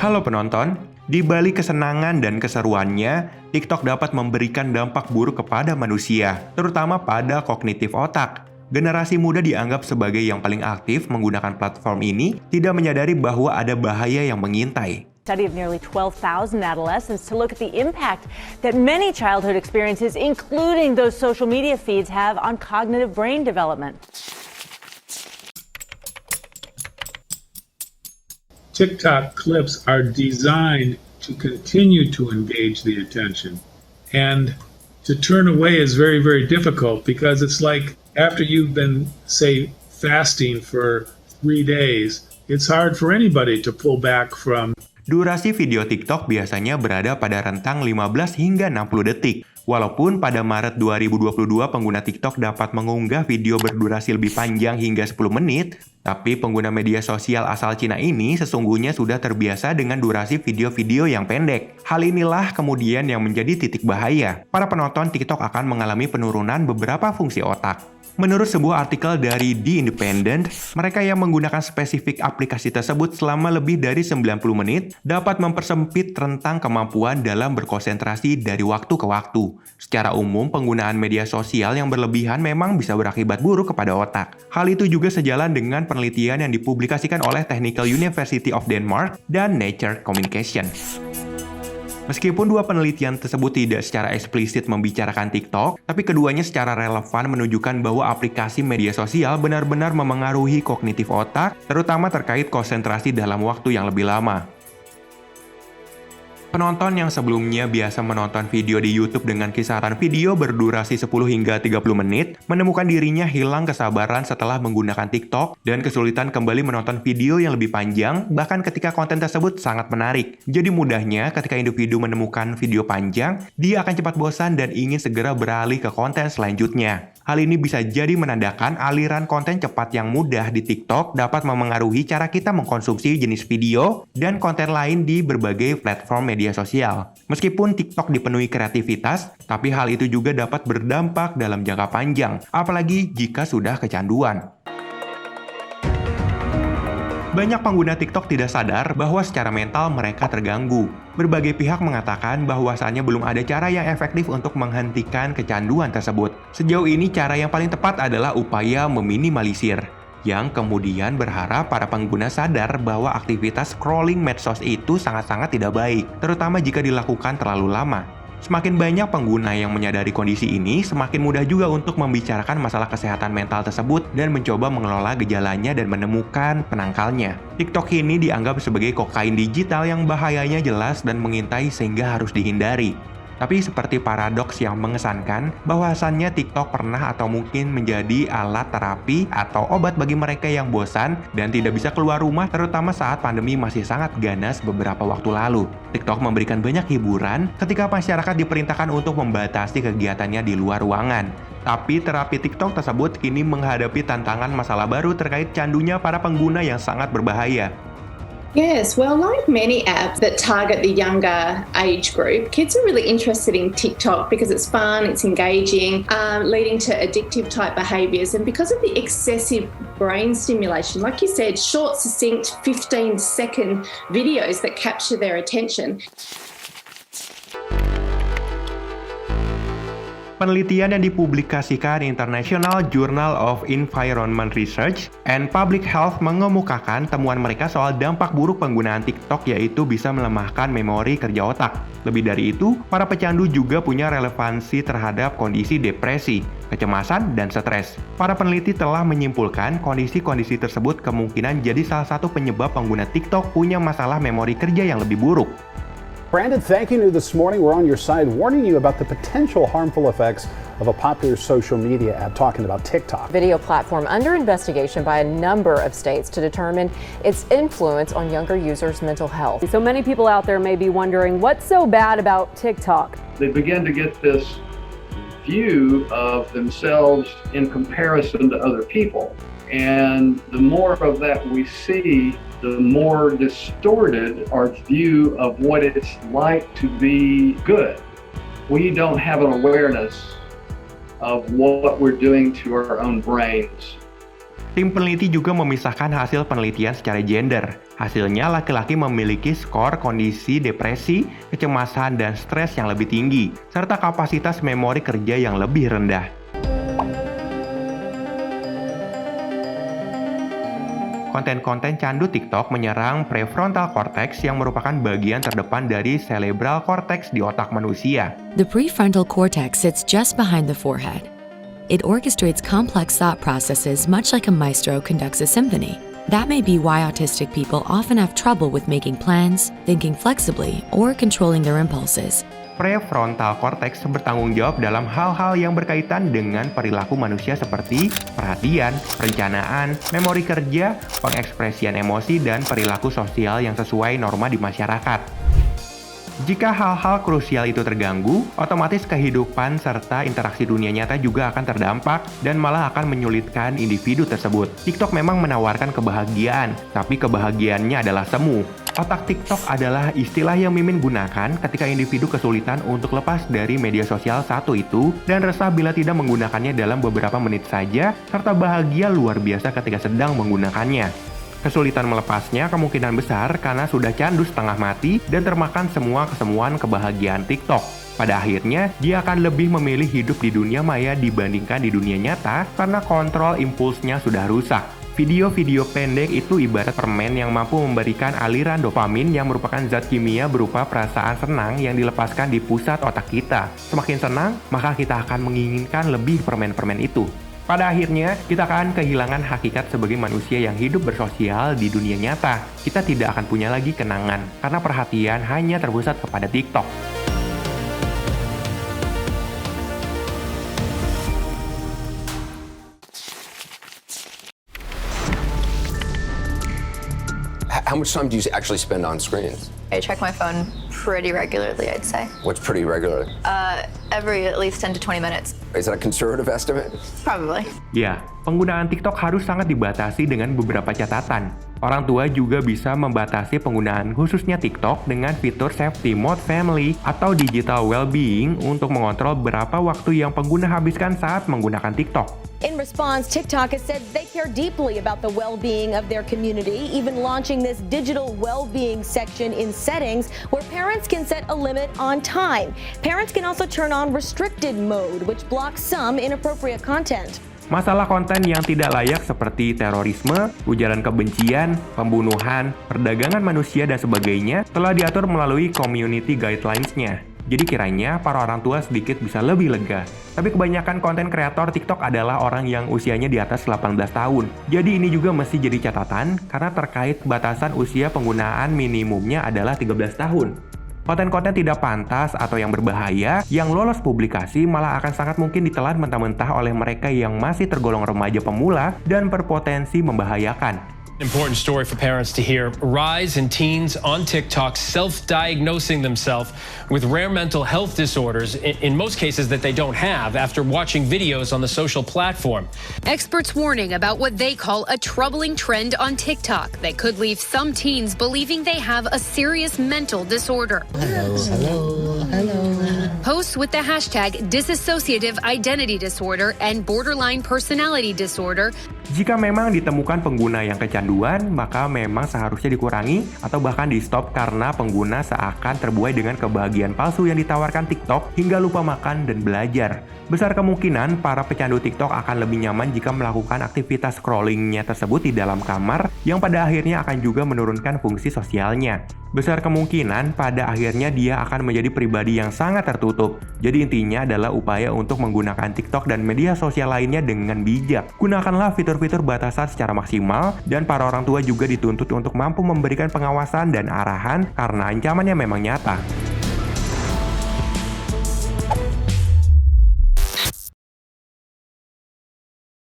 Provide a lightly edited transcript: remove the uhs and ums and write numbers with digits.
Halo penonton, di balik kesenangan dan keseruannya, TikTok dapat memberikan dampak buruk kepada manusia, terutama pada kognitif otak. Generasi muda dianggap sebagai yang paling aktif menggunakan platform ini, tidak menyadari bahwa ada bahaya yang mengintai. Study of nearly 12,000 adolescents to look at the impact that many childhood experiences, including those social media feeds, have on cognitive brain development. TikTok clips are designed to continue to engage the attention. And to turn away is very, very difficult because it's like after you've been, say, fasting for 3 days, it's hard for anybody to pull back from. Durasi video TikTok biasanya berada pada rentang 15 hingga 60 detik. Walaupun pada Maret 2022 pengguna TikTok dapat mengunggah video berdurasi lebih panjang hingga 10 menit, tapi pengguna media sosial asal Cina ini sesungguhnya sudah terbiasa dengan durasi video-video yang pendek. Hal inilah kemudian yang menjadi titik bahaya. Para penonton TikTok akan mengalami penurunan beberapa fungsi otak. Menurut sebuah artikel dari The Independent, mereka yang menggunakan spesifik aplikasi tersebut selama lebih dari 90 menit dapat mempersempit rentang kemampuan dalam berkonsentrasi dari waktu ke waktu. Secara umum, penggunaan media sosial yang berlebihan memang bisa berakibat buruk kepada otak. Hal itu juga sejalan dengan penelitian yang dipublikasikan oleh Technical University of Denmark dan Nature Communication. Meskipun dua penelitian tersebut tidak secara eksplisit membicarakan TikTok, tapi keduanya secara relevan menunjukkan bahwa aplikasi media sosial benar-benar memengaruhi kognitif otak, terutama terkait konsentrasi dalam waktu yang lebih lama. Penonton yang sebelumnya biasa menonton video di YouTube dengan kisaran video berdurasi 10 hingga 30 menit, menemukan dirinya hilang kesabaran setelah menggunakan TikTok dan kesulitan kembali menonton video yang lebih panjang, bahkan ketika konten tersebut sangat menarik. Jadi mudahnya ketika individu menemukan video panjang, dia akan cepat bosan dan ingin segera beralih ke konten selanjutnya. Hal ini bisa jadi menandakan aliran konten cepat yang mudah di TikTok dapat memengaruhi cara kita mengkonsumsi jenis video dan konten lain di berbagai platform media sosial. Meskipun TikTok dipenuhi kreativitas, tapi hal itu juga dapat berdampak dalam jangka panjang, apalagi jika sudah kecanduan. Banyak pengguna TikTok tidak sadar bahwa secara mental mereka terganggu. Berbagai pihak mengatakan bahwasannya belum ada cara yang efektif untuk menghentikan kecanduan tersebut. Sejauh ini cara yang paling tepat adalah upaya meminimalisir, yang kemudian berharap para pengguna sadar bahwa aktivitas scrolling medsos itu sangat-sangat tidak baik, terutama jika dilakukan terlalu lama. Semakin banyak pengguna yang menyadari kondisi ini, semakin mudah juga untuk membicarakan masalah kesehatan mental tersebut dan mencoba mengelola gejalanya dan menemukan penangkalnya. TikTok ini dianggap sebagai kokain digital yang bahayanya jelas dan mengintai sehingga harus dihindari. Tapi seperti paradoks yang mengesankan, bahwasannya TikTok pernah atau mungkin menjadi alat terapi atau obat bagi mereka yang bosan dan tidak bisa keluar rumah, terutama saat pandemi masih sangat ganas beberapa waktu lalu. TikTok memberikan banyak hiburan ketika masyarakat diperintahkan untuk membatasi kegiatannya di luar ruangan. Tapi terapi TikTok tersebut kini menghadapi tantangan masalah baru terkait candunya para pengguna yang sangat berbahaya. Yes, well, like many apps that target the younger age group, kids are really interested in TikTok because it's fun, it's engaging, leading to addictive type behaviours. And because of the excessive brain stimulation, like you said, short, succinct, 15-second videos that capture their attention. Penelitian yang dipublikasikan International Journal of Environment Research and Public Health mengemukakan temuan mereka soal dampak buruk penggunaan TikTok, yaitu bisa melemahkan memori kerja otak. Lebih dari itu, para pecandu juga punya relevansi terhadap kondisi depresi, kecemasan, dan stres. Para peneliti telah menyimpulkan kondisi-kondisi tersebut kemungkinan jadi salah satu penyebab pengguna TikTok punya masalah memori kerja yang lebih buruk. Brandon, thanking you this morning. We're on your side warning you about the potential harmful effects of a popular social media app, talking about TikTok. Video platform under investigation by a number of states to determine its influence on younger users' mental health. So many people out there may be wondering, what's so bad about TikTok? They begin to get this view of themselves in comparison to other people. And the more of that we see, the more distorted our view of what it's like to be good. We don't have an awareness of what we're doing to our own brains Tim peneliti juga memisahkan hasil penelitian secara gender. Hasilnya, laki-laki memiliki skor kondisi depresi, kecemasan, dan stres yang lebih tinggi, serta kapasitas memori kerja yang lebih rendah. Konten-konten candu TikTok menyerang prefrontal cortex yang merupakan bagian terdepan dari cerebral cortex di otak manusia. The prefrontal cortex sits just behind the forehead. It orchestrates complex thought processes much like a maestro conducts a symphony. That may be why autistic people often have trouble with making plans, thinking flexibly, or controlling their impulses. Prefrontal cortex bertanggung jawab dalam hal-hal yang berkaitan dengan perilaku manusia seperti perhatian, perencanaan, memori kerja, pengekspresian emosi, dan perilaku sosial yang sesuai norma di masyarakat. Jika hal-hal krusial itu terganggu, otomatis kehidupan serta interaksi dunia nyata juga akan terdampak dan malah akan menyulitkan individu tersebut. TikTok memang menawarkan kebahagiaan, tapi kebahagiaannya adalah semu. Otak TikTok adalah istilah yang Mimin gunakan ketika individu kesulitan untuk lepas dari media sosial satu itu dan resah bila tidak menggunakannya dalam beberapa menit saja, serta bahagia luar biasa ketika sedang menggunakannya. Kesulitan melepasnya kemungkinan besar karena sudah candu setengah mati dan termakan semua kesemuan kebahagiaan TikTok. Pada akhirnya, dia akan lebih memilih hidup di dunia maya dibandingkan di dunia nyata karena kontrol impulsnya sudah rusak. Video-video pendek itu ibarat permen yang mampu memberikan aliran dopamin yang merupakan zat kimia berupa perasaan senang yang dilepaskan di pusat otak kita. Semakin senang, maka kita akan menginginkan lebih permen-permen itu. Pada akhirnya, kita akan kehilangan hakikat sebagai manusia yang hidup bersosial di dunia nyata. Kita tidak akan punya lagi kenangan, karena perhatian hanya terpusat kepada TikTok. How much time do you actually spend on screens? I check my phone pretty regularly, I'd say. What's pretty regular? Every at least 10 to 20 minutes. Is that a conservative estimate? Probably. Ya, penggunaan TikTok harus sangat dibatasi dengan beberapa catatan. Orang tua juga bisa membatasi penggunaan khususnya TikTok dengan fitur Safety Mode Family atau Digital Wellbeing untuk mengontrol berapa waktu yang pengguna habiskan saat menggunakan TikTok. In response, TikTok has said they care deeply about the well-being of their community, even launching this digital well-being section in settings where parents can set a limit on time. Parents can also turn on restricted mode, which blocks some inappropriate content. Masalah konten yang tidak layak seperti terorisme, ujaran kebencian, pembunuhan, perdagangan manusia, dan sebagainya telah diatur melalui community guidelines-nya. Jadi kiranya para orang tua sedikit bisa lebih lega. Tapi kebanyakan konten kreator TikTok adalah orang yang usianya di atas 18 tahun. Jadi ini juga mesti jadi catatan karena terkait batasan usia penggunaan minimumnya adalah 13 tahun. Konten-konten tidak pantas atau yang berbahaya yang lolos publikasi malah akan sangat mungkin ditelan mentah-mentah oleh mereka yang masih tergolong remaja pemula dan berpotensi membahayakan. Important story for parents to hear. Rise in teens on TikTok self-diagnosing themselves with rare mental health disorders, in most cases that they don't have, after watching videos on the social platform. Experts warning about what they call a troubling trend on TikTok that could leave some teens believing they have a serious mental disorder. Hello. Posts with the hashtag dissociative identity disorder and borderline personality disorder. Jika memang ditemukan pengguna yang kecanduan, maka memang seharusnya dikurangi atau bahkan di-stop karena pengguna seakan terbuai dengan kebahagiaan palsu yang ditawarkan TikTok hingga lupa makan dan belajar. Besar kemungkinan para pecandu TikTok akan lebih nyaman jika melakukan aktivitas scrollingnya tersebut di dalam kamar yang pada akhirnya akan juga menurunkan fungsi sosialnya. Besar kemungkinan pada akhirnya dia akan menjadi pribadi yang sangat tertutup. Jadi intinya adalah upaya untuk menggunakan TikTok dan media sosial lainnya dengan bijak. Gunakanlah fitur-fitur batasan secara maksimal dan para orang tua juga dituntut untuk mampu memberikan pengawasan dan arahan karena ancamannya memang nyata.